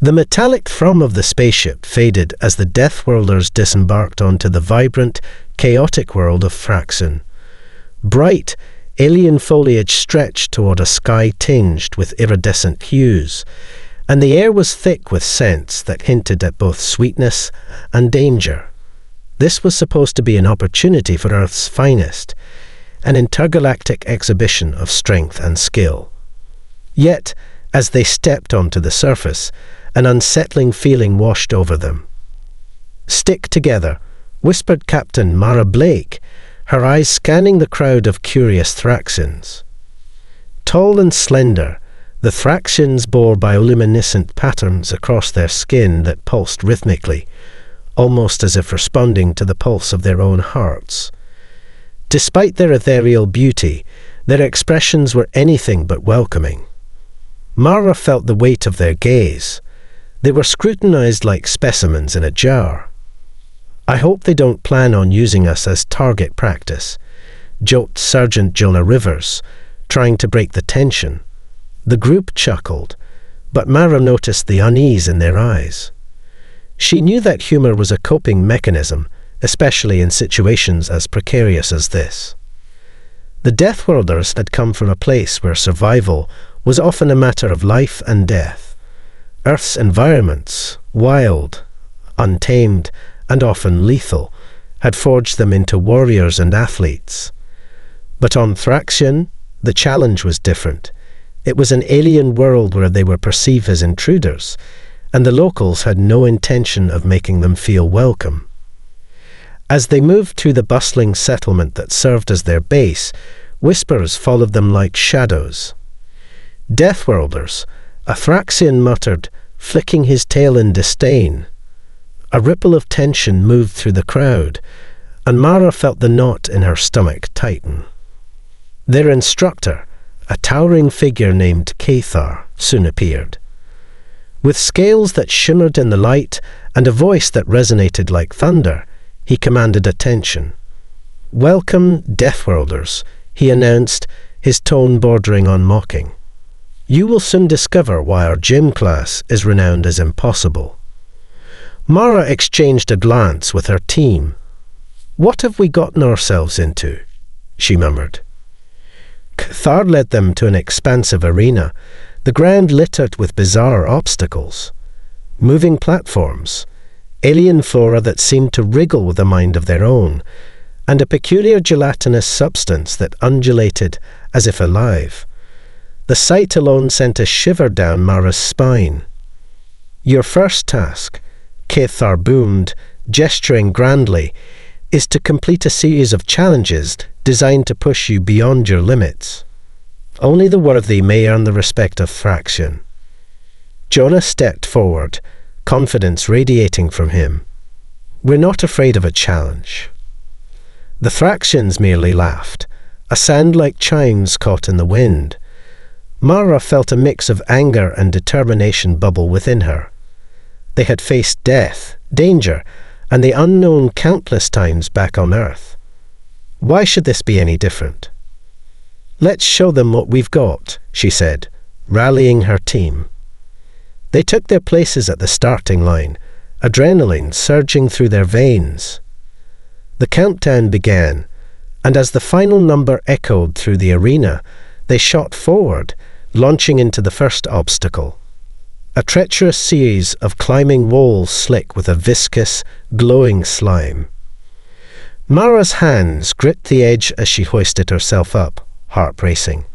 The metallic thrum of the spaceship faded as the Deathworlders disembarked onto the vibrant, chaotic world of Thraxon. Bright, alien foliage stretched toward a sky tinged with iridescent hues, and the air was thick with scents that hinted at both sweetness and danger. This was supposed to be an opportunity for Earth's finest, an intergalactic exhibition of strength and skill. Yet, as they stepped onto the surface, an unsettling feeling washed over them. "Stick together," whispered Captain Mara Blake, her eyes scanning the crowd of curious Thraxians. Tall and slender, the Thraxians bore bioluminescent patterns across their skin that pulsed rhythmically, almost as if responding to the pulse of their own hearts. Despite their ethereal beauty, their expressions were anything but welcoming. Mara felt the weight of their gaze. They were scrutinized like specimens in a jar. "I hope they don't plan on using us as target practice," joked Sergeant Jonah Rivers, trying to break the tension. The group chuckled, but Mara noticed the unease in their eyes. She knew that humor was a coping mechanism, especially in situations as precarious as this. The Deathworlders had come from a place where survival was often a matter of life and death. Earth's environments, wild, untamed, and often lethal, had forged them into warriors and athletes. But on Thraxion, the challenge was different. It was an alien world where they were perceived as intruders, and the locals had no intention of making them feel welcome. As they moved through the bustling settlement that served as their base, whispers followed them like shadows. "Deathworlders," a Thraxian muttered, flicking his tail in disdain. A ripple of tension moved through the crowd, and Mara felt the knot in her stomach tighten. Their instructor, a towering figure named Cathar, soon appeared. With scales that shimmered in the light and a voice that resonated like thunder, he commanded attention. "Welcome, Deathworlders," he announced, his tone bordering on mocking. "You will soon discover why our gym class is renowned as impossible." Mara exchanged a glance with her team. "What have we gotten ourselves into?" she murmured. Cathar led them to an expansive arena, the ground littered with bizarre obstacles. Moving platforms, alien flora that seemed to wriggle with a mind of their own, and a peculiar gelatinous substance that undulated as if alive. The sight alone sent a shiver down Mara's spine. "Your first task," Cathar boomed, gesturing grandly, "is to complete a series of challenges designed to push you beyond your limits. Only the worthy may earn the respect of Thraxion." Jonah stepped forward, confidence radiating from him. "We're not afraid of a challenge." The Thraxians merely laughed, a sound like chimes caught in the wind. Mara felt a mix of anger and determination bubble within her. They had faced death, danger, and the unknown countless times back on Earth. Why should this be any different? "Let's show them what we've got," she said, rallying her team. They took their places at the starting line, adrenaline surging through their veins. The countdown began, and as the final number echoed through the arena, they shot forward, launching into the first obstacle. A treacherous series of climbing walls slick with a viscous, glowing slime. Mara's hands gripped the edge as she hoisted herself up, heart racing.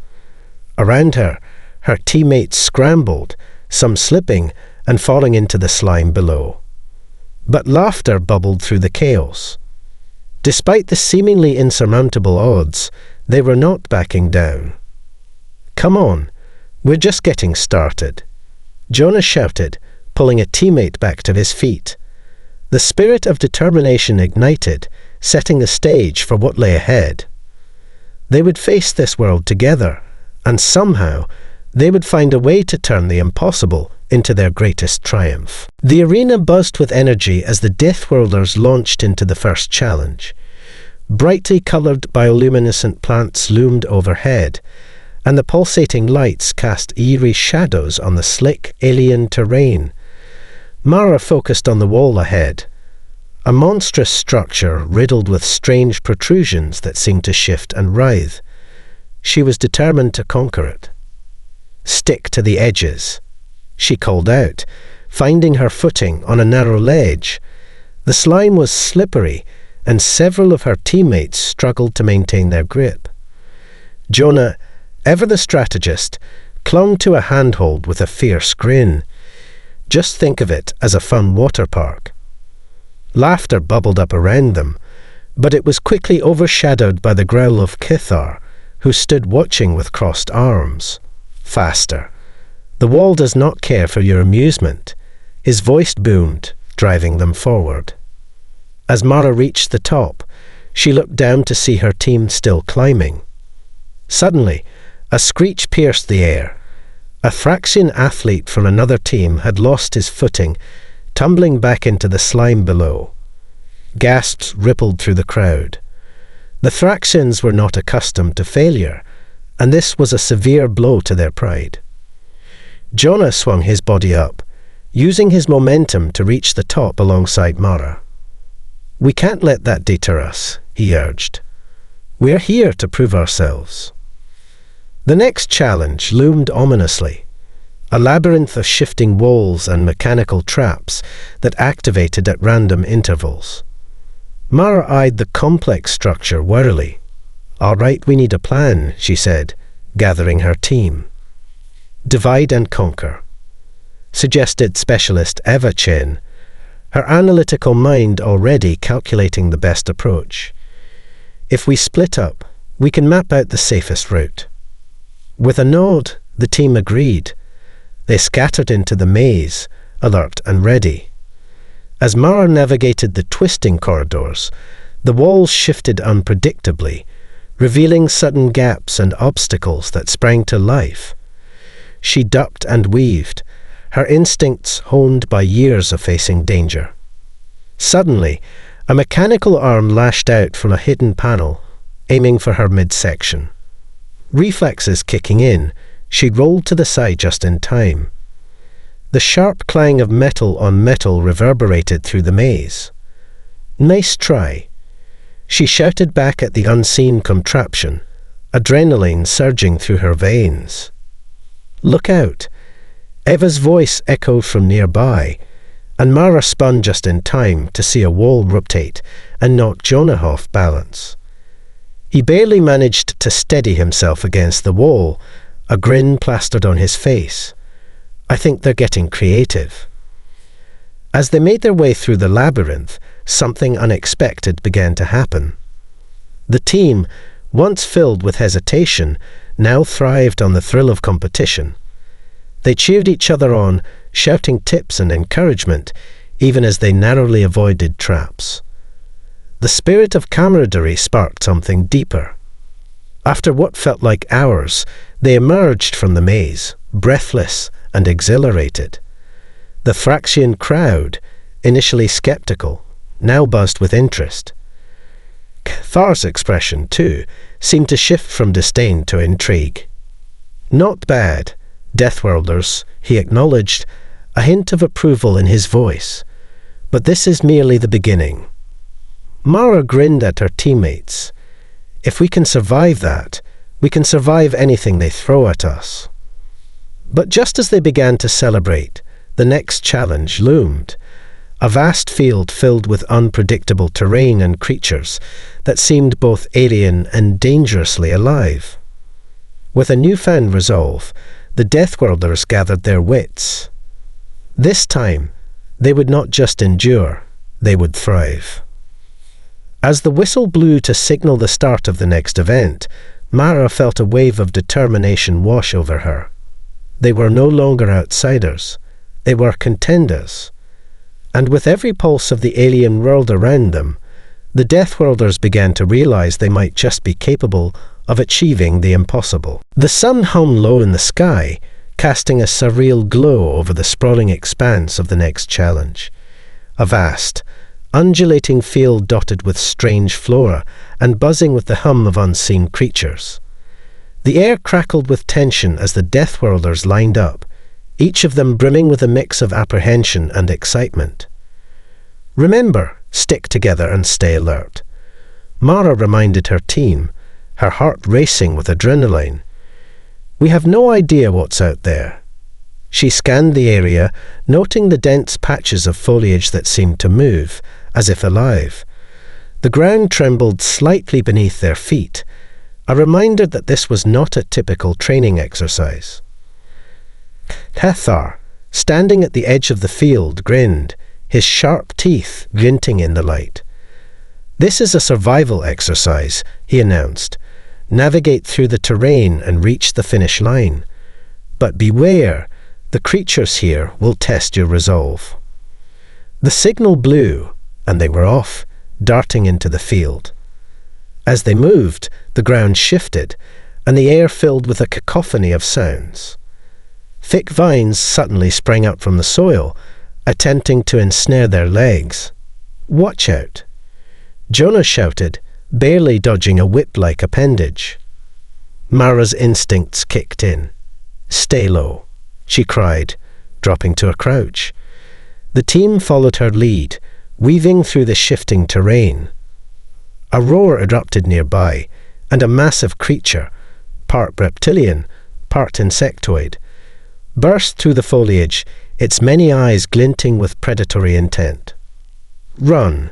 Around her, her teammates scrambled, some slipping and falling into the slime below. But laughter bubbled through the chaos. Despite the seemingly insurmountable odds, they were not backing down. "Come on, we're just getting started," Jonah shouted, pulling a teammate back to his feet. The spirit of determination ignited, setting the stage for what lay ahead. They would face this world together, and somehow they would find a way to turn the impossible into their greatest triumph. The arena buzzed with energy as the Deathworlders launched into the first challenge. Brightly coloured bioluminescent plants loomed overhead, and the pulsating lights cast eerie shadows on the slick alien terrain. Mara focused on the wall ahead, a monstrous structure riddled with strange protrusions that seemed to shift and writhe. She was determined to conquer it. "Stick to the edges," she called out, finding her footing on a narrow ledge. The slime was slippery, and several of her teammates struggled to maintain their grip. Jonah, ever the strategist, clung to a handhold with a fierce grin. Just think of it as a fun water park. Laughter bubbled up around them, but it was quickly overshadowed by the growl of Kithar, who stood watching with crossed arms. "Faster. The wall does not care for your amusement," his voice boomed, driving them forward. As Mara reached the top, she looked down to see her team still climbing. Suddenly, a screech pierced the air. A Thraxian athlete from another team had lost his footing, tumbling back into the slime below. Gasps rippled through the crowd. The Thraxians were not accustomed to failure, and this was a severe blow to their pride. Jonah swung his body up, using his momentum to reach the top alongside Mara. "We can't let that deter us," he urged. "We're here to prove ourselves." The next challenge loomed ominously, a labyrinth of shifting walls and mechanical traps that activated at random intervals. Mara eyed the complex structure warily. "All right, we need a plan," she said, gathering her team. "Divide and conquer," suggested Specialist Eva Chen, her analytical mind already calculating the best approach. "If we split up, we can map out the safest route." With a nod, the team agreed. They scattered into the maze, alert and ready. As Mara navigated the twisting corridors, the walls shifted unpredictably, revealing sudden gaps and obstacles that sprang to life. She ducked and weaved, her instincts honed by years of facing danger. Suddenly, a mechanical arm lashed out from a hidden panel, aiming for her midsection. Reflexes kicking in, she rolled to the side just in time. The sharp clang of metal on metal reverberated through the maze. "Nice try," she shouted back at the unseen contraption, adrenaline surging through her veins. "Look out!" Eva's voice echoed from nearby, and Mara spun just in time to see a wall rotate and knock Jonah off balance. He barely managed to steady himself against the wall, a grin plastered on his face. "I think they're getting creative." As they made their way through the labyrinth, something unexpected began to happen. The team, once filled with hesitation, now thrived on the thrill of competition. They cheered each other on, shouting tips and encouragement, even as they narrowly avoided traps. The spirit of camaraderie sparked something deeper. After what felt like hours, they emerged from the maze, breathless and exhilarated. The Thraxian crowd, initially skeptical, now buzzed with interest. Thar's expression, too, seemed to shift from disdain to intrigue. "Not bad, Deathworlders," he acknowledged, a hint of approval in his voice. "But this is merely the beginning." Mara grinned at her teammates. "If we can survive that, we can survive anything they throw at us." But just as they began to celebrate, the next challenge loomed. A vast field filled with unpredictable terrain and creatures that seemed both alien and dangerously alive. With a newfound resolve, the Deathworlders gathered their wits. This time, they would not just endure, they would thrive. As the whistle blew to signal the start of the next event, Mara felt a wave of determination wash over her. They were no longer outsiders, they were contenders. And with every pulse of the alien world around them, the Deathworlders began to realize they might just be capable of achieving the impossible. The sun hung low in the sky, casting a surreal glow over the sprawling expanse of the next challenge. A vast, undulating field dotted with strange flora and buzzing with the hum of unseen creatures. The air crackled with tension as the Deathworlders lined up, each of them brimming with a mix of apprehension and excitement. "Remember, stick together and stay alert," Mara reminded her team, her heart racing with adrenaline. "We have no idea what's out there." She scanned the area, noting the dense patches of foliage that seemed to move, as if alive. The ground trembled slightly beneath their feet, a reminder that this was not a typical training exercise. Cathar, standing at the edge of the field, grinned, his sharp teeth glinting in the light. "This is a survival exercise," he announced. "Navigate through the terrain and reach the finish line. But beware, the creatures here will test your resolve." The signal blew, and they were off, darting into the field. As they moved, the ground shifted, and the air filled with a cacophony of sounds. Thick vines suddenly sprang up from the soil, attempting to ensnare their legs. "Watch out!" Jonah shouted, barely dodging a whip-like appendage. Mara's instincts kicked in. "Stay low," she cried, dropping to a crouch. The team followed her lead, weaving through the shifting terrain. A roar erupted nearby, and a massive creature, part reptilian, part insectoid, burst through the foliage, its many eyes glinting with predatory intent. "Run!"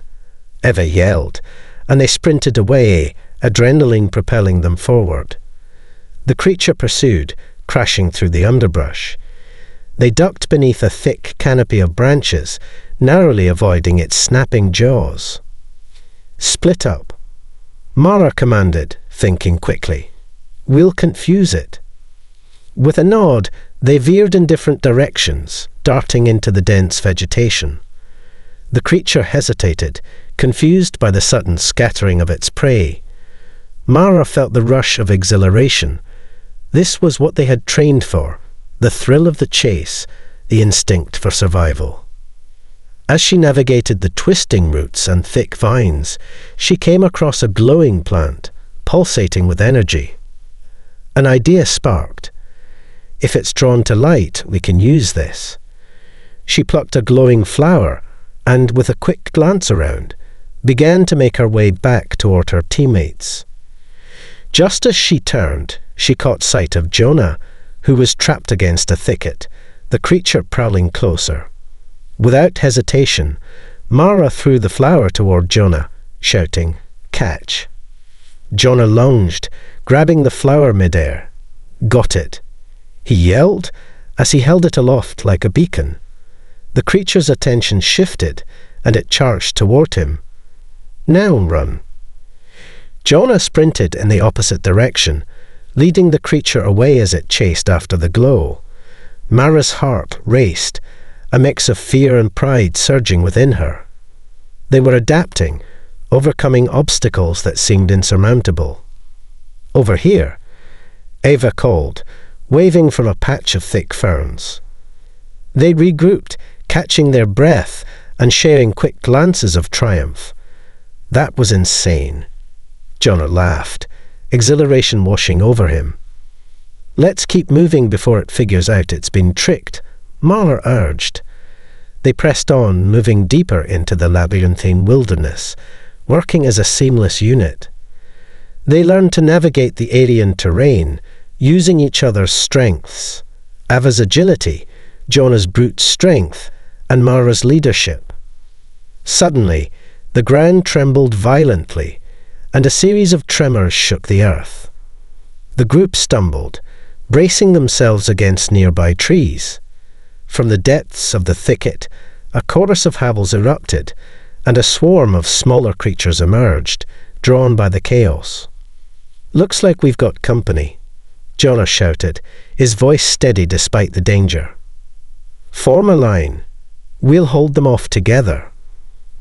Eva yelled, and they sprinted away, adrenaline propelling them forward. The creature pursued, crashing through the underbrush. They ducked beneath a thick canopy of branches, narrowly avoiding its snapping jaws. "Split up," Mara commanded, thinking quickly. "We'll confuse it." With a nod, they veered in different directions, darting into the dense vegetation. The creature hesitated, confused by the sudden scattering of its prey. Mara felt the rush of exhilaration. This was what they had trained for, the thrill of the chase, the instinct for survival. As she navigated the twisting roots and thick vines, she came across a glowing plant, pulsating with energy. An idea sparked. "If it's drawn to light, we can use this." She plucked a glowing flower and, with a quick glance around, began to make her way back toward her teammates. Just as she turned, she caught sight of Jonah, who was trapped against a thicket, the creature prowling closer. Without hesitation, Mara threw the flower toward Jonah, shouting, "Catch!" Jonah lunged, grabbing the flower midair. "Got it!" he yelled as he held it aloft like a beacon. The creature's attention shifted, and it charged toward him. "Now run!" Jonah sprinted in the opposite direction, leading the creature away as it chased after the glow. Mara's heart raced, a mix of fear and pride surging within her. They were adapting, overcoming obstacles that seemed insurmountable. "Over here," Eva called, waving from a patch of thick ferns. They regrouped, catching their breath and sharing quick glances of triumph. "That was insane." Jonah laughed, exhilaration washing over him. "Let's keep moving before it figures out it's been tricked," Mara urged. They pressed on, moving deeper into the labyrinthine wilderness, working as a seamless unit. They learned to navigate the alien terrain, using each other's strengths. Ava's agility, Jonah's brute strength, and Mara's leadership. Suddenly, the ground trembled violently, and a series of tremors shook the earth. The group stumbled, bracing themselves against nearby trees. From the depths of the thicket, a chorus of howls erupted, and a swarm of smaller creatures emerged, drawn by the chaos. "Looks like we've got company," Jonah shouted, his voice steady despite the danger. "Form a line. We'll hold them off together,"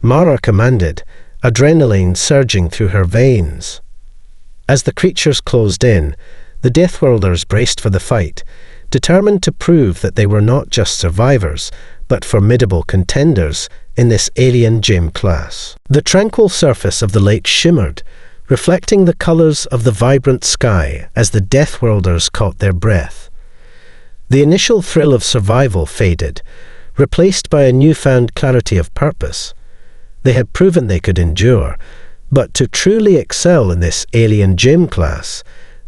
Mara commanded, adrenaline surging through her veins. As the creatures closed in, the Deathworlders braced for the fight, determined to prove that they were not just survivors, but formidable contenders in this alien gym class. The tranquil surface of the lake shimmered, reflecting the colors of the vibrant sky as the Deathworlders caught their breath. The initial thrill of survival faded, replaced by a newfound clarity of purpose. They had proven they could endure, but to truly excel in this alien gym class,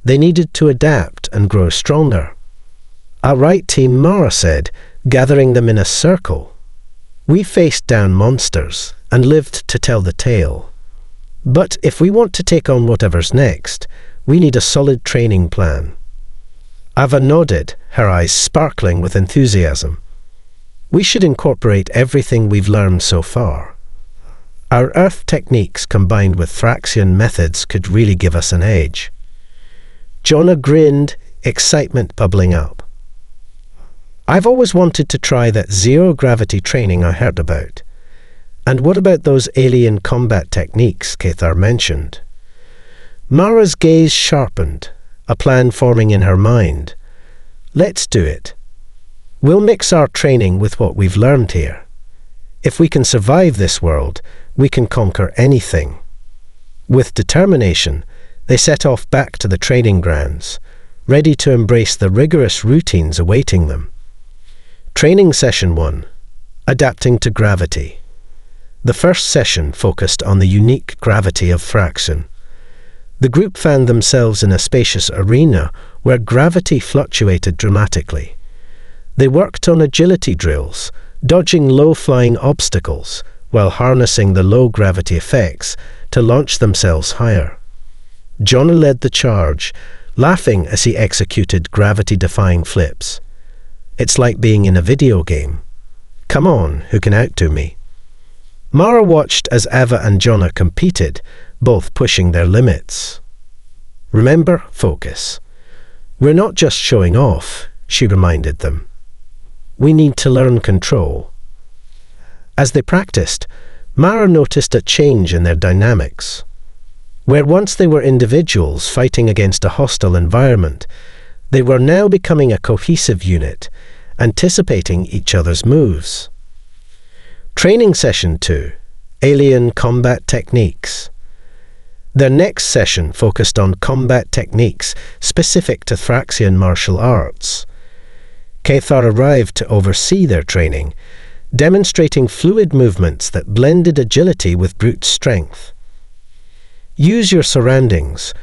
they needed to adapt and grow stronger. "All right, Team," Mara said, gathering them in a circle. "We faced down monsters and lived to tell the tale. But if we want to take on whatever's next, we need a solid training plan." Ava nodded, her eyes sparkling with enthusiasm. "We should incorporate everything we've learned so far. Our Earth techniques combined with Thraxian methods could really give us an edge." Jonah grinned, excitement bubbling up. "I've always wanted to try that zero-gravity training I heard about. And what about those alien combat techniques Cathar mentioned?" Mara's gaze sharpened, a plan forming in her mind. "Let's do it. We'll mix our training with what we've learned here. If we can survive this world, we can conquer anything." With determination, they set off back to the training grounds, ready to embrace the rigorous routines awaiting them. Training Session 1. Adapting to Gravity. The first session focused on the unique gravity of Thraxion. The group found themselves in a spacious arena where gravity fluctuated dramatically. They worked on agility drills, dodging low-flying obstacles while harnessing the low-gravity effects to launch themselves higher. Jonah led the charge, laughing as he executed gravity-defying flips. "It's like being in a video game. Come on, who can outdo me?" Mara watched as Ava and Jonah competed, both pushing their limits. "Remember, focus. We're not just showing off," she reminded them. "We need to learn control." As they practiced, Mara noticed a change in their dynamics. Where once they were individuals fighting against a hostile environment, they were now becoming a cohesive unit, anticipating each other's moves. Training Session 2. Alien Combat Techniques. Their next session focused on combat techniques specific to Thraxian martial arts. Cathar arrived to oversee their training, demonstrating fluid movements that blended agility with brute strength. "Use your surroundings,"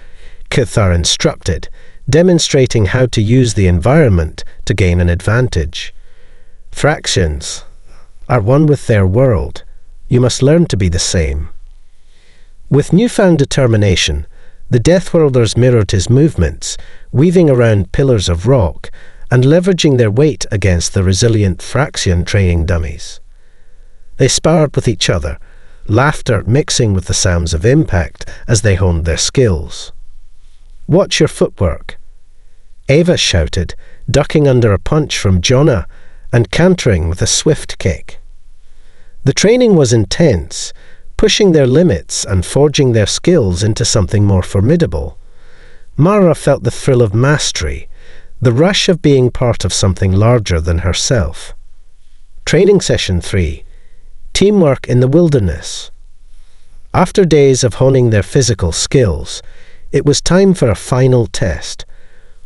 Cathar instructed, demonstrating how to use the environment to gain an advantage. "Thraxians are one with their world. You must learn to be the same." With newfound determination, the Deathworlders mirrored his movements, weaving around pillars of rock and leveraging their weight against the resilient Thraxian training dummies. They sparred with each other, laughter mixing with the sounds of impact as they honed their skills. "Watch your footwork," Ava shouted, ducking under a punch from Jonah and countering with a swift kick. The training was intense, pushing their limits and forging their skills into something more formidable. Mara felt the thrill of mastery, the rush of being part of something larger than herself. Training Session 3. Teamwork in the Wilderness. After days of honing their physical skills, it was time for a final test.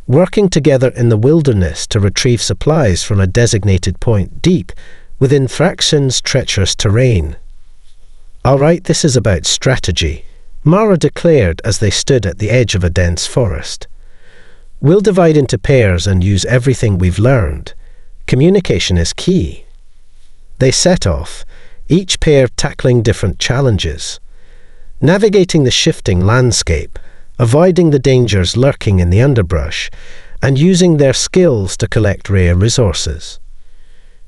Working together in the wilderness to retrieve supplies from a designated point deep within Thraxian's treacherous terrain. "All right, this is about strategy," Mara declared as they stood at the edge of a dense forest. "We'll divide into pairs and use everything we've learned. Communication is key." They set off, each pair tackling different challenges. Navigating the shifting landscape, avoiding the dangers lurking in the underbrush, and using their skills to collect rare resources.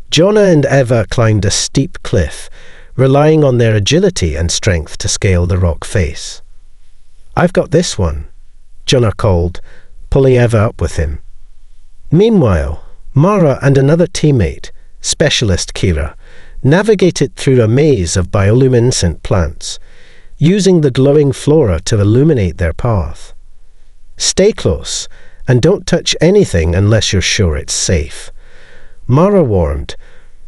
Jonah and Eva climbed a steep cliff, relying on their agility and strength to scale the rock face. "I've got this one," Jonah called, pulling Eva up with him. Meanwhile, Mara and another teammate, Specialist Kira, navigated through a maze of bioluminescent plants, using the glowing flora to illuminate their path. "Stay close, and don't touch anything unless you're sure it's safe," Mara warned,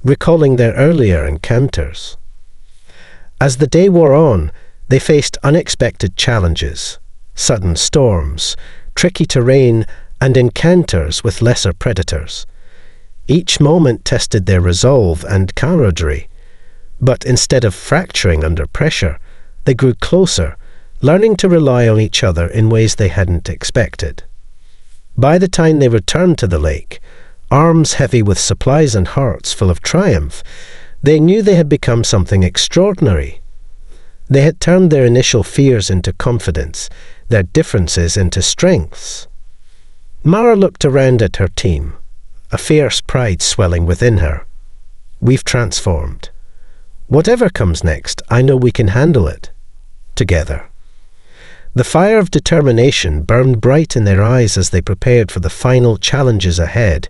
recalling their earlier encounters. As the day wore on, they faced unexpected challenges, sudden storms, tricky terrain, and encounters with lesser predators. Each moment tested their resolve and camaraderie. But instead of fracturing under pressure, they grew closer, learning to rely on each other in ways they hadn't expected. By the time they returned to the lake, arms heavy with supplies and hearts full of triumph, they knew they had become something extraordinary. They had turned their initial fears into confidence, their differences into strengths. Mara looked around at her team, a fierce pride swelling within her. We've transformed. Whatever comes next, I know we can handle it. Together. The fire of determination burned bright in their eyes as they prepared for the final challenges ahead,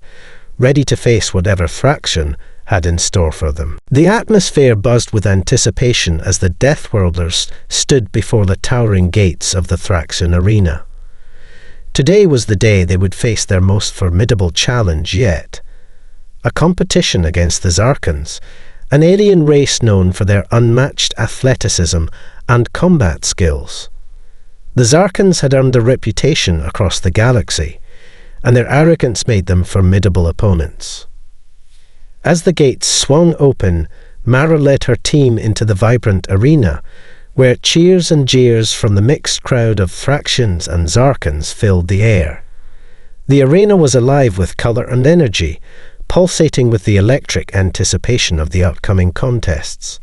ready to face whatever fraction had in store for them. The atmosphere buzzed with anticipation as the Deathworlders stood before the towering gates of the Thraxian arena. Today was the day they would face their most formidable challenge yet. A competition against the Zarkans, an alien race known for their unmatched athleticism and combat skills. The Zarkans had earned a reputation across the galaxy, and their arrogance made them formidable opponents. As the gates swung open, Mara led her team into the vibrant arena, where cheers and jeers from the mixed crowd of Thraxians and Zarkans filled the air. The arena was alive with colour and energy, pulsating with the electric anticipation of the upcoming contests.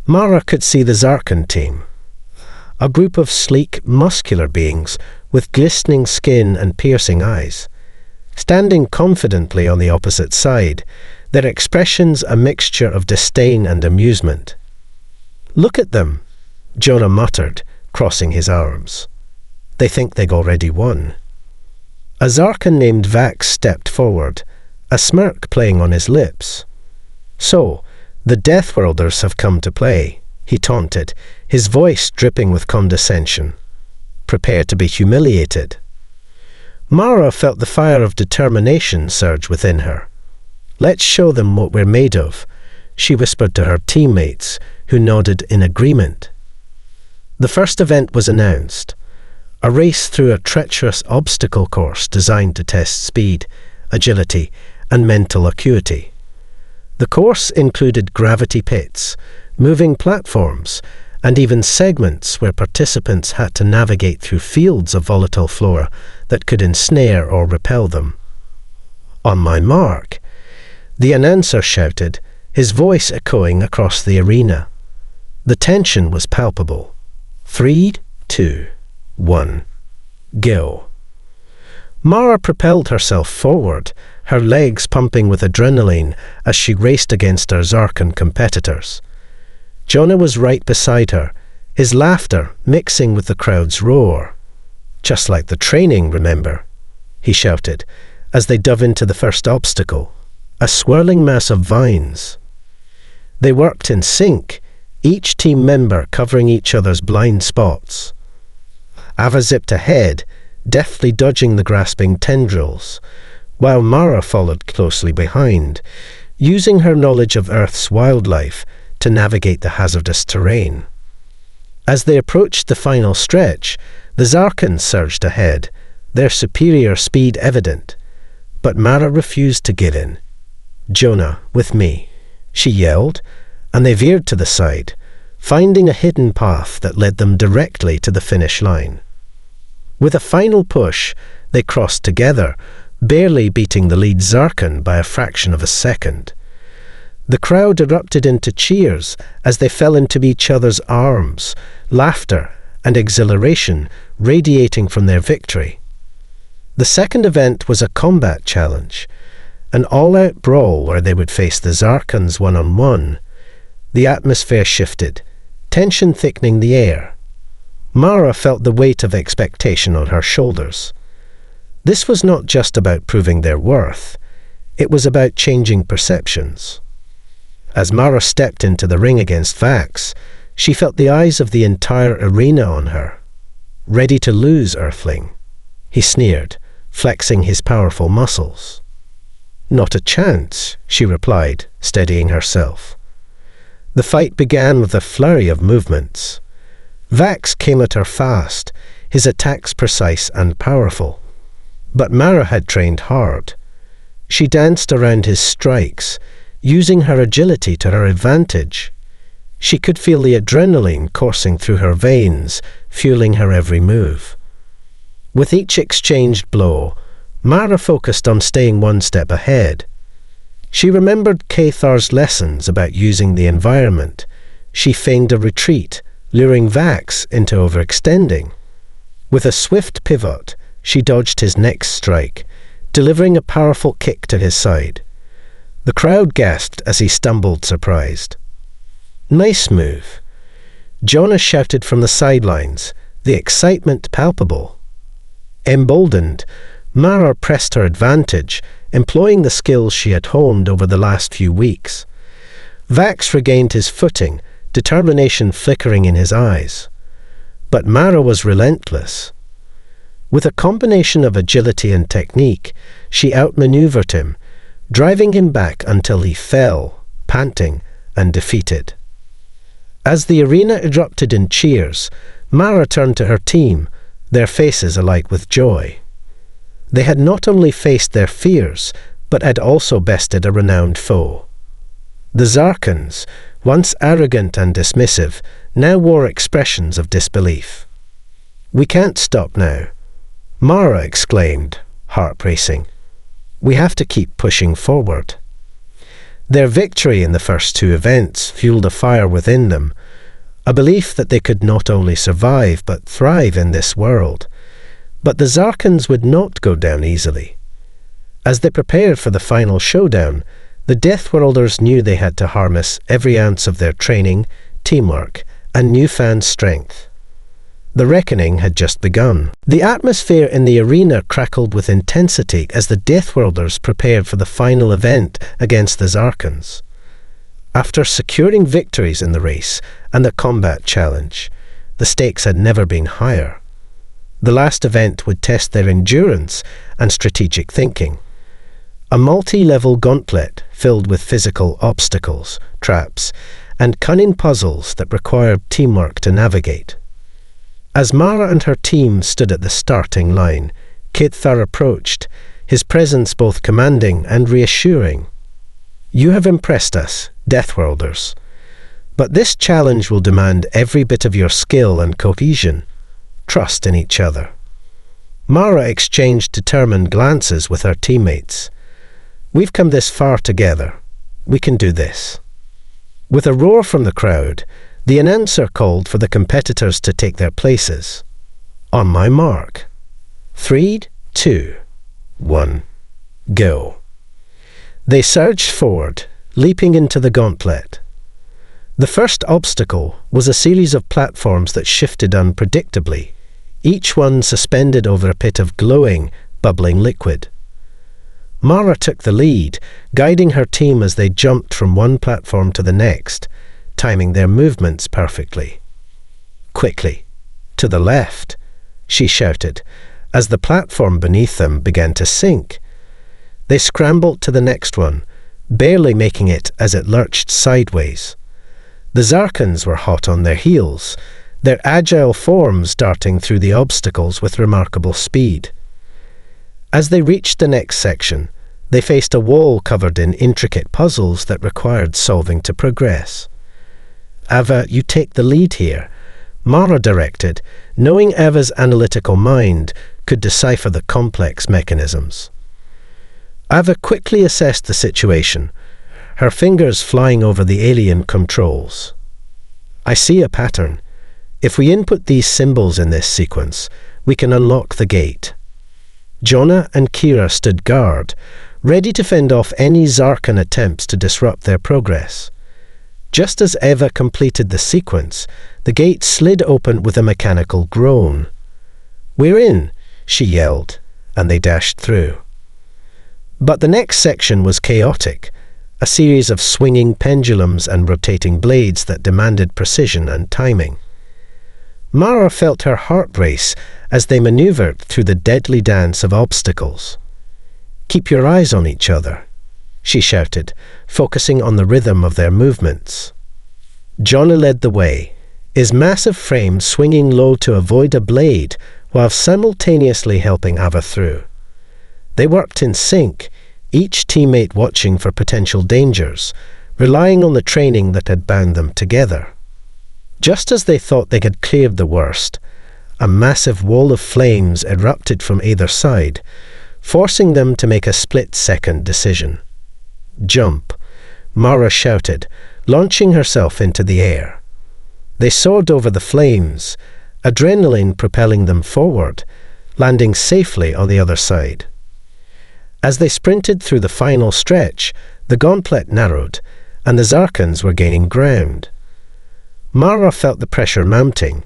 Mara could see the Zarkan team, a group of sleek, muscular beings with glistening skin and piercing eyes, standing confidently on the opposite side, their expressions a mixture of disdain and amusement. "Look at them," Jonah muttered, crossing his arms. "They think they've already won." A Zarkan named Vax stepped forward, a smirk playing on his lips. "So, the Deathworlders have come to play," he taunted, his voice dripping with condescension. "Prepare to be humiliated." Mara felt the fire of determination surge within her. "Let's show them what we're made of," she whispered to her teammates, who nodded in agreement. The first event was announced, a race through a treacherous obstacle course designed to test speed, agility, and mental acuity. The course included gravity pits, moving platforms, and even segments where participants had to navigate through fields of volatile flora that could ensnare or repel them. "On my mark," the announcer shouted, his voice echoing across the arena. The tension was palpable. 3, 2, 1, go. Mara propelled herself forward, her legs pumping with adrenaline as she raced against her Zarkan competitors. Jonah was right beside her, his laughter mixing with the crowd's roar. "Just like the training, remember?" he shouted as they dove into the first obstacle, a swirling mass of vines. They worked in sync, each team member covering each other's blind spots. Ava zipped ahead, deftly dodging the grasping tendrils, while Mara followed closely behind, using her knowledge of Earth's wildlife to navigate the hazardous terrain. As they approached the final stretch, the Zarkans surged ahead, their superior speed evident. But Mara refused to give in. "Jonah, with me," she yelled, and they veered to the side, finding a hidden path that led them directly to the finish line. With a final push, they crossed together, barely beating the lead Zarkan by a fraction of a second. The crowd erupted into cheers as they fell into each other's arms, laughter and exhilaration radiating from their victory. The second event was a combat challenge, an all-out brawl where they would face the Zarkans one-on-one. The atmosphere shifted, tension thickening the air. Mara felt the weight of expectation on her shoulders. This was not just about proving their worth, it was about changing perceptions. As Mara stepped into the ring against Vax, she felt the eyes of the entire arena on her. "Ready to lose, Earthling?" he sneered, flexing his powerful muscles. "Not a chance," she replied, steadying herself. The fight began with a flurry of movements. Vax came at her fast, his attacks precise and powerful. But Mara had trained hard. She danced around his strikes, using her agility to her advantage. She could feel the adrenaline coursing through her veins, fueling her every move. With each exchanged blow, Mara focused on staying one step ahead. She remembered Cathar's lessons about using the environment. She feigned a retreat, luring Vax into overextending. With a swift pivot, she dodged his next strike, delivering a powerful kick to his side. The crowd gasped as he stumbled, surprised. "Nice move." Jonah shouted from the sidelines, the excitement palpable. Emboldened, Mara pressed her advantage, employing the skills she had honed over the last few weeks. Vax regained his footing, determination flickering in his eyes. But Mara was relentless. With a combination of agility and technique, she outmaneuvered him, driving him back until he fell, panting and defeated. As the arena erupted in cheers, Mara turned to her team, their faces alight with joy. They had not only faced their fears, but had also bested a renowned foe. The Zarkans, once arrogant and dismissive, now wore expressions of disbelief. "We can't stop now," Mara exclaimed, heart racing. "We have to keep pushing forward." Their victory in the first two events fueled a fire within them, a belief that they could not only survive but thrive in this world. But the Zarkans would not go down easily. As they prepared for the final showdown, the Deathworlders knew they had to harness every ounce of their training, teamwork, and newfound strength. The reckoning had just begun. The atmosphere in the arena crackled with intensity as the Deathworlders prepared for the final event against the Zarkans. After securing victories in the race and the combat challenge, the stakes had never been higher. The last event would test their endurance and strategic thinking. A multi-level gauntlet filled with physical obstacles, traps, and cunning puzzles that required teamwork to navigate. As Mara and her team stood at the starting line, Cathar approached, his presence both commanding and reassuring. "You have impressed us, Deathworlders, but this challenge will demand every bit of your skill and cohesion. Trust in each other." Mara exchanged determined glances with her teammates. "We've come this far together. We can do this." With a roar from the crowd, the announcer called for the competitors to take their places. "On my mark. 3, 2, 1, go." They surged forward, leaping into the gauntlet. The first obstacle was a series of platforms that shifted unpredictably, each one suspended over a pit of glowing, bubbling liquid. Mara took the lead, guiding her team as they jumped from one platform to the next, timing their movements perfectly. "Quickly, to the left," she shouted, as the platform beneath them began to sink. They scrambled to the next one, barely making it as it lurched sideways. The Zarkans were hot on their heels, their agile forms darting through the obstacles with remarkable speed. As they reached the next section, they faced a wall covered in intricate puzzles that required solving to progress. "Ava, you take the lead here," Mara directed, knowing Ava's analytical mind could decipher the complex mechanisms. Ava quickly assessed the situation, her fingers flying over the alien controls. "I see a pattern. If we input these symbols in this sequence, we can unlock the gate." Jonah and Kira stood guard, ready to fend off any Zarkan attempts to disrupt their progress. Just as Eva completed the sequence, the gate slid open with a mechanical groan. "We're in," she yelled, and they dashed through. But the next section was chaotic, a series of swinging pendulums and rotating blades that demanded precision and timing. Mara felt her heart race as they maneuvered through the deadly dance of obstacles. "Keep your eyes on each other," she shouted, focusing on the rhythm of their movements. Johnny led the way, his massive frame swinging low to avoid a blade while simultaneously helping Ava through. They worked in sync, each teammate watching for potential dangers, relying on the training that had bound them together. Just as they thought they had cleared the worst, a massive wall of flames erupted from either side, forcing them to make a split-second decision. "Jump," Mara shouted, launching herself into the air. They soared over the flames, adrenaline propelling them forward, landing safely on the other side. As they sprinted through the final stretch, the gauntlet narrowed, and the Zarkans were gaining ground. Mara felt the pressure mounting,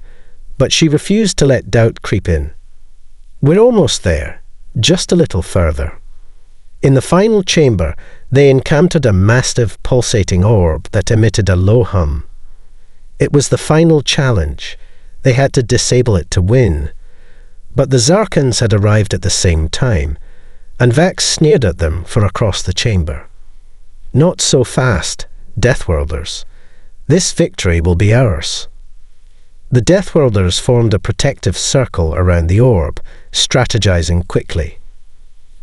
but she refused to let doubt creep in. "We're almost there, just a little further." In the final chamber, they encountered a massive pulsating orb that emitted a low hum. It was the final challenge. They had to disable it to win. But the Zarkans had arrived at the same time, and Vax sneered at them from across the chamber. "Not so fast, Deathworlders. This victory will be ours." The Deathworlders formed a protective circle around the orb, strategizing quickly.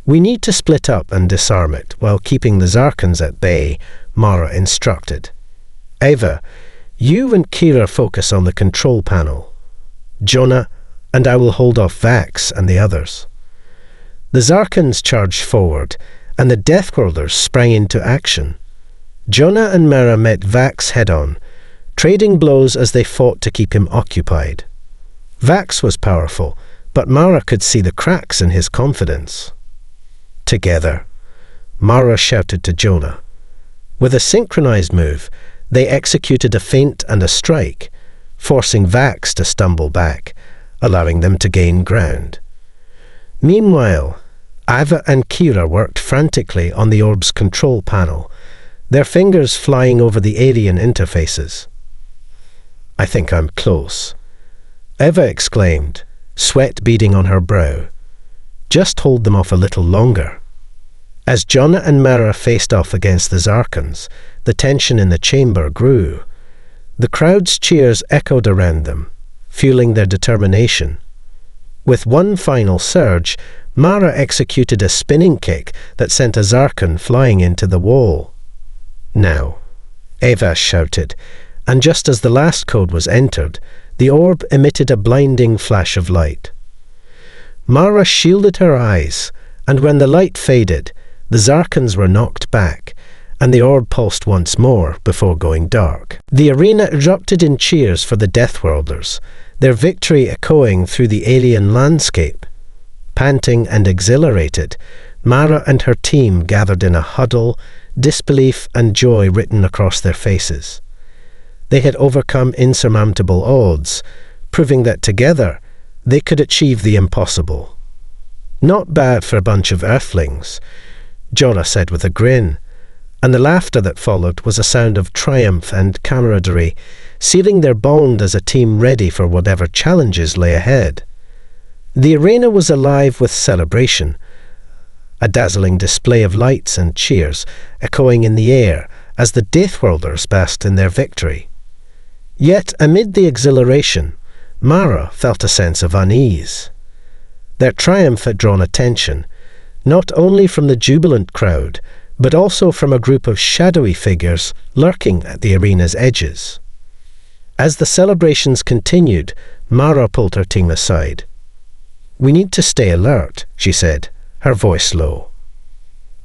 "We need to split up and disarm it while keeping the Zarkans at bay," Mara instructed. "Ava, you and Kira focus on the control panel. Jonah and I will hold off Vax and the others." The Zarkans charged forward, and the Deathworlders sprang into action. Jonah and Mara met Vax head-on, trading blows as they fought to keep him occupied. Vax was powerful, but Mara could see the cracks in his confidence. "Together," Mara shouted to Jonah. With a synchronized move, they executed a feint and a strike, forcing Vax to stumble back, allowing them to gain ground. Meanwhile, Ava and Kira worked frantically on the orb's control panel, their fingers flying over the alien interfaces. "I think I'm close," Ava exclaimed, sweat beading on her brow. "Just hold them off a little longer." As Jonah and Mara faced off against the Zarkans, the tension in the chamber grew. The crowd's cheers echoed around them, fueling their determination. With one final surge, Mara executed a spinning kick that sent a Zarkan flying into the wall. "Now," Ava shouted, and just as the last code was entered, the orb emitted a blinding flash of light. Mara shielded her eyes, and when the light faded, the Zarkans were knocked back, and the orb pulsed once more before going dark. The arena erupted in cheers for the Deathworlders, their victory echoing through the alien landscape. Panting and exhilarated, Mara and her team gathered in a huddle, disbelief and joy written across their faces. They had overcome insurmountable odds, proving that together they could achieve the impossible. "Not bad for a bunch of Earthlings," Jonah said with a grin, and the laughter that followed was a sound of triumph and camaraderie, sealing their bond as a team ready for whatever challenges lay ahead. The arena was alive with celebration, a dazzling display of lights and cheers echoing in the air as the Deathworlders basked in their victory. Yet, amid the exhilaration, Mara felt a sense of unease. Their triumph had drawn attention, not only from the jubilant crowd, but also from a group of shadowy figures lurking at the arena's edges. As the celebrations continued, Mara pulled her team aside. "We need to stay alert," she said, her voice low.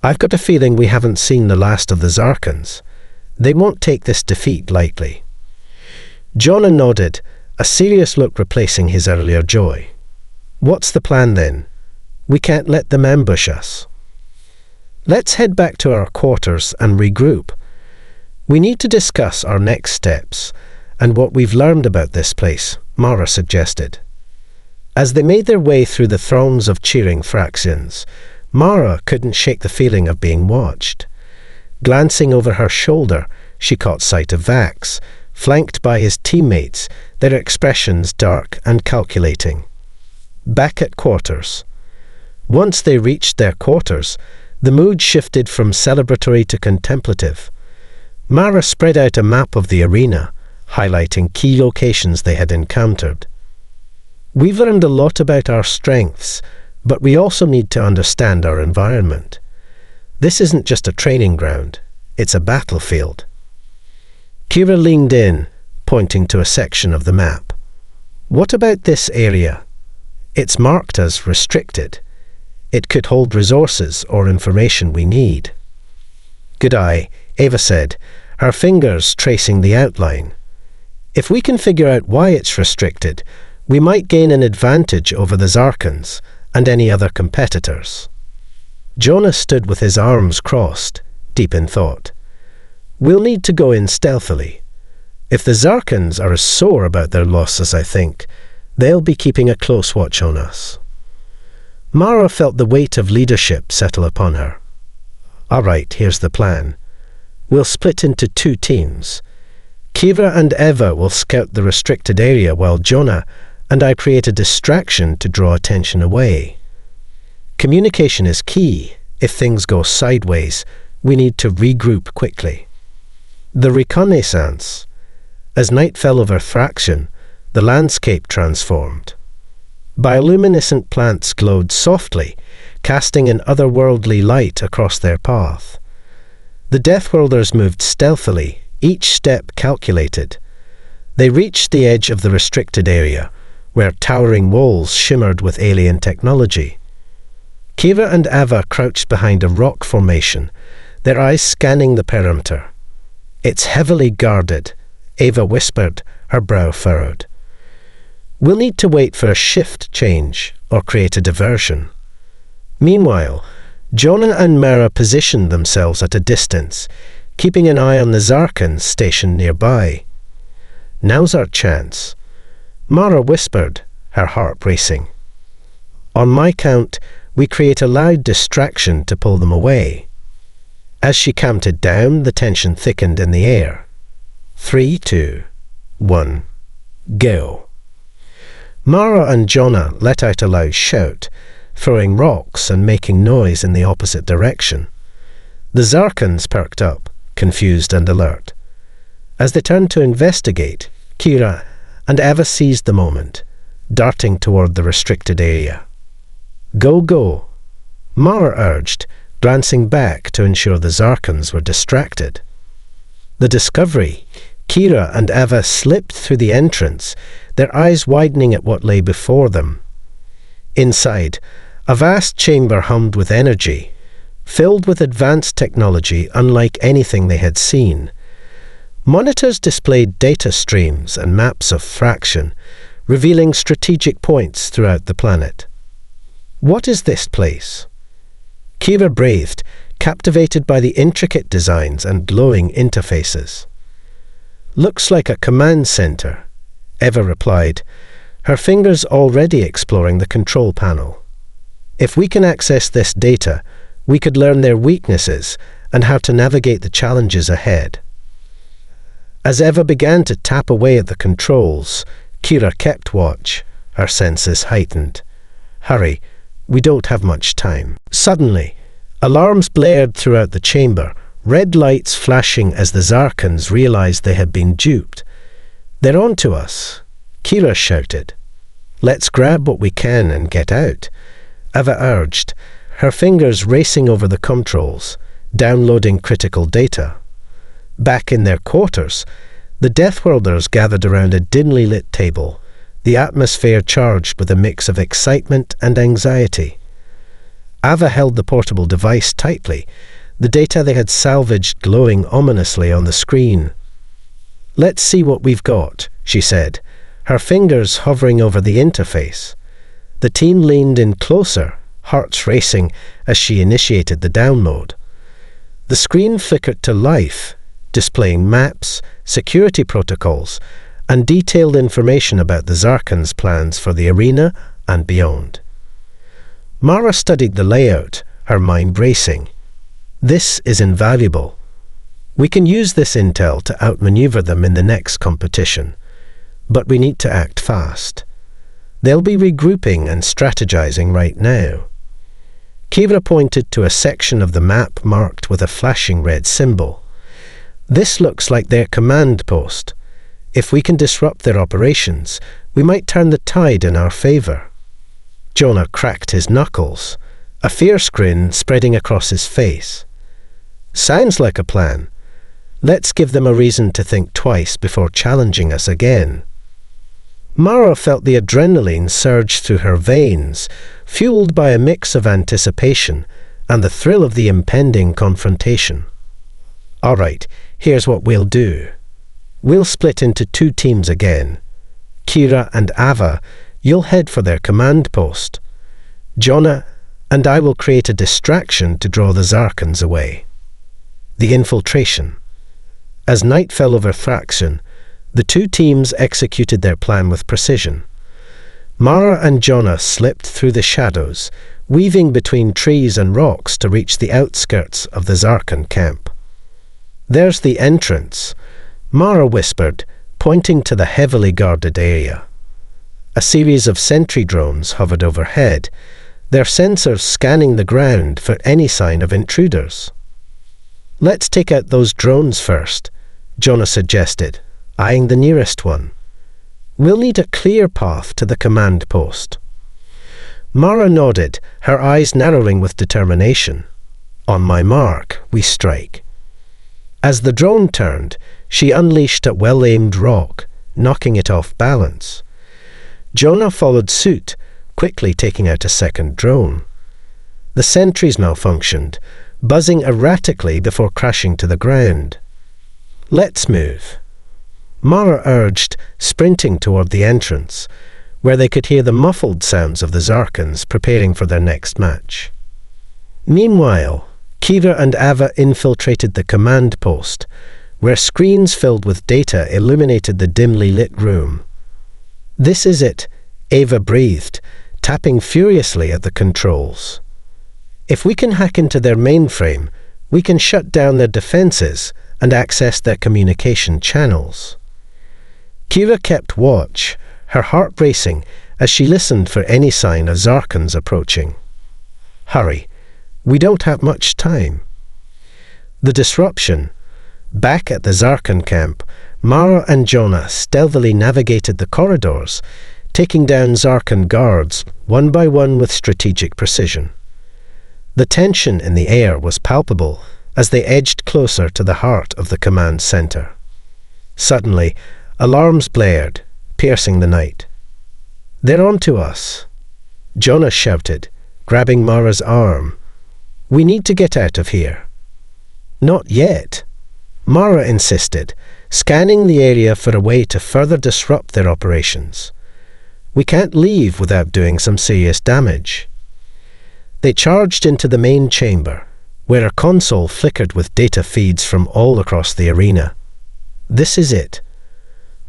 "I've got a feeling we haven't seen the last of the Zarkans. They won't take this defeat lightly." Jonah nodded, a serious look replacing his earlier joy. "What's the plan then? We can't let them ambush us." "Let's head back to our quarters and regroup. We need to discuss our next steps and what we've learned about this place," Mara suggested. As they made their way through the throngs of cheering Fraxians, Mara couldn't shake the feeling of being watched. Glancing over her shoulder, she caught sight of Vax, flanked by his teammates, their expressions dark and calculating. Back at quarters. Once they reached their quarters, the mood shifted from celebratory to contemplative. Mara spread out a map of the arena, highlighting key locations they had encountered. "We've learned a lot about our strengths, but we also need to understand our environment. This isn't just a training ground, it's a battlefield. Kira leaned in, pointing to a section of the map. What about this area? It's marked as restricted. It could hold resources or information we need. Good eye, Ava said, her fingers tracing the outline. If we can figure out why it's restricted, we might gain an advantage over the Zarkans and any other competitors. Jonah stood with his arms crossed, deep in thought. We'll need to go in stealthily. If the Zarkans are as sore about their loss as I think, they'll be keeping a close watch on us. Mara felt the weight of leadership settle upon her. All right, here's the plan. We'll split into 2 teams. Kira and Eva will scout the restricted area while Jonah and I create a distraction to draw attention away. Communication is key. If things go sideways, we need to regroup quickly. The reconnaissance. As night fell over Thraxion, the landscape transformed. Bioluminescent plants glowed softly, casting an otherworldly light across their path. The Deathworlders moved stealthily, each step calculated. They reached the edge of the restricted area, where towering walls shimmered with alien technology. Kira and Ava crouched behind a rock formation, their eyes scanning the perimeter. It's heavily guarded, Ava whispered, her brow furrowed. We'll need to wait for a shift change or create a diversion. Meanwhile, Jonah and Mara positioned themselves at a distance, keeping an eye on the Zarkans stationed nearby. Now's our chance. Mara whispered, her heart racing. On my count, we create a loud distraction to pull them away. As she counted down, the tension thickened in the air. 3, 2, 1, go. Mara and Jonah let out a loud shout, throwing rocks and making noise in the opposite direction. The Zarkans perked up, confused and alert. As they turned to investigate, Kira and Eva seized the moment, darting toward the restricted area. Go, go, Mara urged, glancing back to ensure the Zarkans were distracted. The discovery, Kira and Eva slipped through the entrance, their eyes widening at what lay before them. Inside, a vast chamber hummed with energy, filled with advanced technology unlike anything they had seen. Monitors displayed data streams and maps of Thraxion, revealing strategic points throughout the planet. What is this place? Kira breathed, captivated by the intricate designs and glowing interfaces. Looks like a command center, Eva replied, her fingers already exploring the control panel. If we can access this data, we could learn their weaknesses and how to navigate the challenges ahead. As Eva began to tap away at the controls, Kira kept watch, her senses heightened. Hurry, we don't have much time. Suddenly, alarms blared throughout the chamber, red lights flashing as the Zarkans realized they had been duped. They're on to us, Kira shouted. Let's grab what we can and get out, Eva urged, her fingers racing over the controls, downloading critical data. Back in their quarters, the Deathworlders gathered around a dimly lit table, the atmosphere charged with a mix of excitement and anxiety. Ava held the portable device tightly, the data they had salvaged glowing ominously on the screen. Let's see what we've got, she said, her fingers hovering over the interface. The team leaned in closer, hearts racing as she initiated the download. The screen flickered to life, displaying maps, security protocols, and detailed information about the Zarkans' plans for the arena and beyond. Mara studied the layout, her mind racing. This is invaluable. We can use this intel to outmaneuver them in the next competition, but we need to act fast. They'll be regrouping and strategizing right now. Kira pointed to a section of the map marked with a flashing red symbol. This looks like their command post. If we can disrupt their operations, we might turn the tide in our favor. Jonah cracked his knuckles, a fierce grin spreading across his face. Sounds like a plan. Let's give them a reason to think twice before challenging us again. Mara felt the adrenaline surge through her veins, fueled by a mix of anticipation and the thrill of the impending confrontation. All right, here's what we'll do. We'll split into 2 teams again. Kira and Ava, you'll head for their command post. Jonah and I will create a distraction to draw the Zarkans away. The infiltration. As night fell over Thraxion, the 2 teams executed their plan with precision. Mara and Jonah slipped through the shadows, weaving between trees and rocks to reach the outskirts of the Zarkan camp. There's the entrance, Mara whispered, pointing to the heavily guarded area. A series of sentry drones hovered overhead, their sensors scanning the ground for any sign of intruders. Let's take out those drones first, Jonah suggested, eyeing the nearest one. We'll need a clear path to the command post. Mara nodded, her eyes narrowing with determination. On my mark, we strike. As the drone turned, she unleashed a well-aimed rock, knocking it off balance. Jonah followed suit, quickly taking out a second drone. The sentries malfunctioned, buzzing erratically before crashing to the ground. Let's move. Mara urged, sprinting toward the entrance, where they could hear the muffled sounds of the Zarkans preparing for their next match. Meanwhile, Kira and Ava infiltrated the command post, where screens filled with data illuminated the dimly lit room. This is it, Ava breathed, tapping furiously at the controls. If we can hack into their mainframe, we can shut down their defenses and access their communication channels. Kira kept watch, her heart racing as she listened for any sign of Zarkans approaching. Hurry, we don't have much time. The disruption. Back at the Zarkan camp, Mara and Jonah stealthily navigated the corridors, taking down Zarkan guards one by one with strategic precision. The tension in the air was palpable as they edged closer to the heart of the command center. Suddenly, alarms blared, piercing the night. They're on to us, Jonah shouted, grabbing Mara's arm. We need to get out of here. Not yet, Mara insisted, scanning the area for a way to further disrupt their operations. We can't leave without doing some serious damage. They charged into the main chamber, where a console flickered with data feeds from all across the arena. This is it.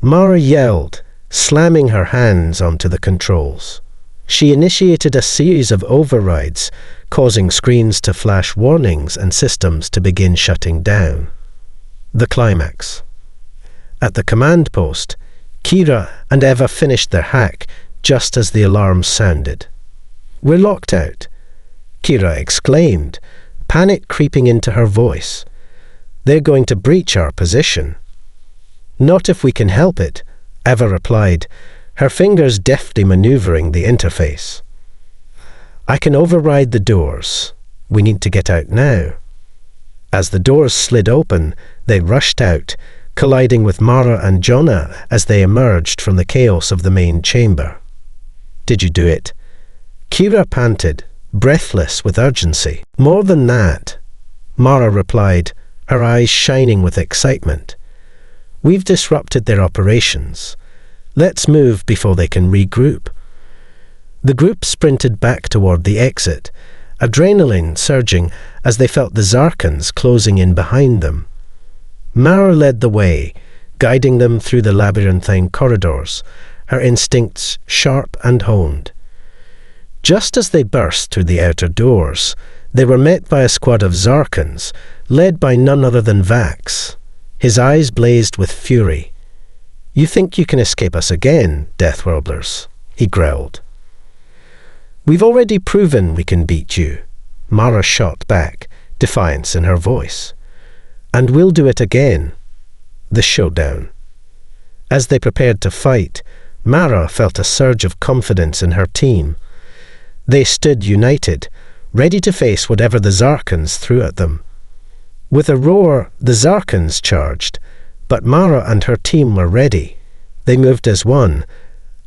Mara yelled, slamming her hands onto the controls. She initiated a series of overrides, causing screens to flash warnings and systems to begin shutting down. The climax. At the command post, Kira and Eva finished their hack just as the alarms sounded. We're locked out, Kira exclaimed, panic creeping into her voice. They're going to breach our position. Not if we can help it, Eva replied, her fingers deftly maneuvering the interface. I can override the doors. We need to get out now. As the doors slid open, they rushed out, colliding with Mara and Jonah as they emerged from the chaos of the main chamber. Did you do it? Kira panted, breathless with urgency. More than that, Mara replied, her eyes shining with excitement. We've disrupted their operations. Let's move before they can regroup. The group sprinted back toward the exit, adrenaline surging as they felt the Zarkans closing in behind them. Mara led the way, guiding them through the labyrinthine corridors, her instincts sharp and honed. Just as they burst through the outer doors, they were met by a squad of Zarkans, led by none other than Vax. His eyes blazed with fury. You think you can escape us again, Deathworlders? He growled. We've already proven we can beat you, Mara shot back, defiance in her voice. And we'll do it again. The showdown. As they prepared to fight, Mara felt a surge of confidence in her team. They stood united, ready to face whatever the Zarkans threw at them. With a roar, the Zarkans charged, but Mara and her team were ready. They moved as one,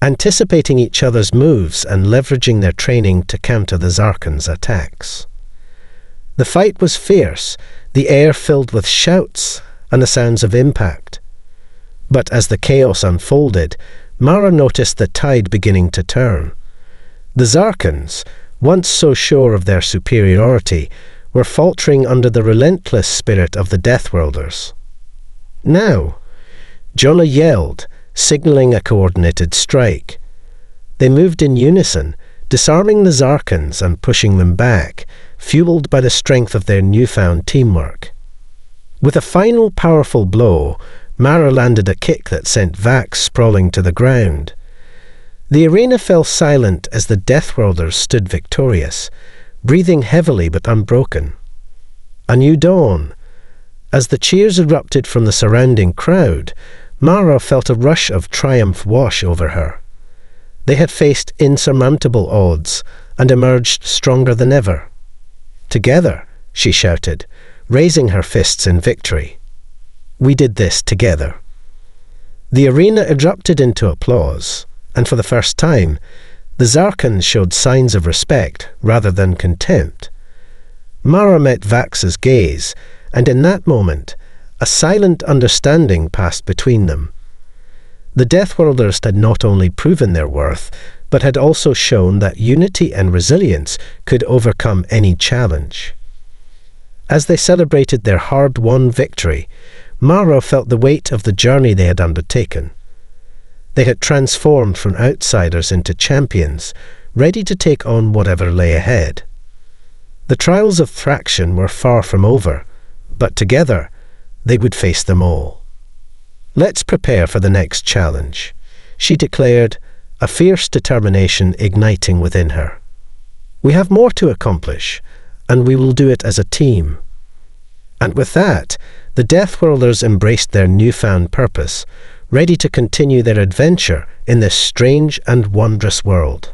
anticipating each other's moves and leveraging their training to counter the Zarkans' attacks. The fight was fierce, the air filled with shouts and the sounds of impact. But as the chaos unfolded, Mara noticed the tide beginning to turn. The Zarkans, once so sure of their superiority, were faltering under the relentless spirit of the Deathworlders. Now, Jonah yelled, signaling a coordinated strike. They moved in unison, disarming the Zarkans and pushing them back, fueled by the strength of their newfound teamwork. With a final powerful blow, Mara landed a kick that sent Vax sprawling to the ground. The arena fell silent as the Deathworlders stood victorious, breathing heavily but unbroken. A new dawn. As the cheers erupted from the surrounding crowd, Mara felt a rush of triumph wash over her. They had faced insurmountable odds and emerged stronger than ever. Together, she shouted, raising her fists in victory. We did this together. The arena erupted into applause, and for the first time, the Zarkans showed signs of respect rather than contempt. Mara met Vax's gaze, and in that moment, a silent understanding passed between them. The Deathworlders had not only proven their worth, but had also shown that unity and resilience could overcome any challenge. As they celebrated their hard-won victory, Mara felt the weight of the journey they had undertaken. They had transformed from outsiders into champions, ready to take on whatever lay ahead. The trials of Thraxion were far from over, but together they would face them all. Let's prepare for the next challenge, she declared, a fierce determination igniting within her. We have more to accomplish, and we will do it as a team. And with that, the Deathworlders embraced their newfound purpose, ready to continue their adventure in this strange and wondrous world.